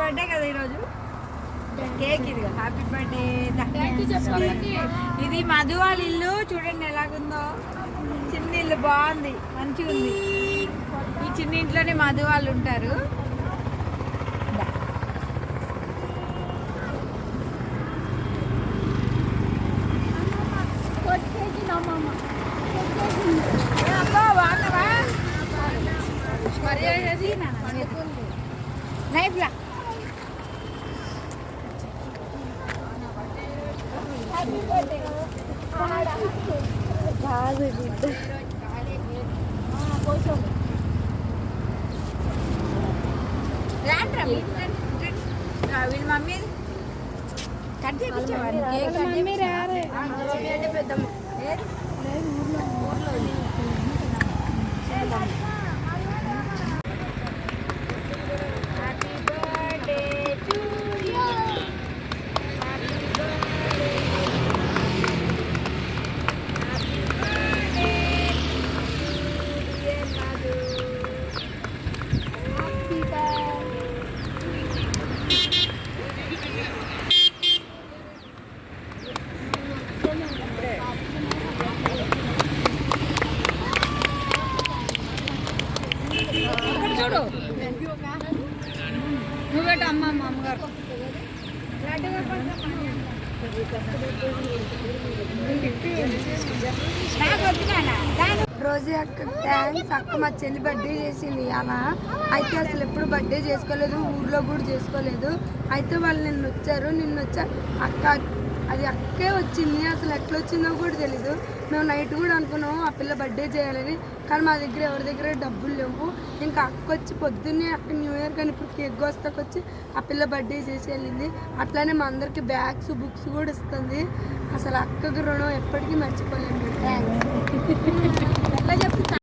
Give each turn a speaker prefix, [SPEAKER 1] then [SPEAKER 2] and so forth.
[SPEAKER 1] Birthday కదా ఈరోజు. Cake ఇది హ్యాపీ బర్త్డే. ఇది మధు వాళ్ళ ఇల్లు చూడండి ఎలాగుందో. చిన్న ఇల్లు బాగుంది, మంచిగా ఉంది. ఈ చిన్న ఇంట్లోనే మధు వాళ్ళు ఉంటారు. నైఫ్లా కాదు వీళ్ళ మమ్మీ కట్ చేయించేవాడు. పెద్దమ్మ చూడు నువ్వేట అమ్మగారు
[SPEAKER 2] రోజు అక్క థ్యాంక్స్. అక్క మా చెల్లి బర్త్డే చేసింది అలా. అయితే అసలు ఎప్పుడు బర్త్డే చేసుకోలేదు, ఊర్లో కూడా చేసుకోలేదు. అయితే వాళ్ళు నిన్న వచ్చా అక్క, అది అక్కే వచ్చింది. అసలు ఎట్లా వచ్చిందో కూడా తెలీదు. మేము నైట్ కూడా అనుకున్నాము ఆ పిల్ల బర్త్డే చేయాలని, కానీ మా దగ్గర ఎవరి దగ్గర డబ్బులు లేవు. ఇంకా అక్క వచ్చి పొద్దున్నే అక్క న్యూ ఇయర్ కానీ ఇప్పుడు కేక్ కోస్తాకు వచ్చి ఆ పిల్ల బర్త్డే చేసి వెళ్ళింది. అట్లానే మా అందరికి బ్యాగ్స్ బుక్స్ కూడా ఇస్తుంది. అసలు అక్కకి రుణం ఎప్పటికీ మర్చిపోలేము. థ్యాంక్స్. ఎట్లా చెప్తా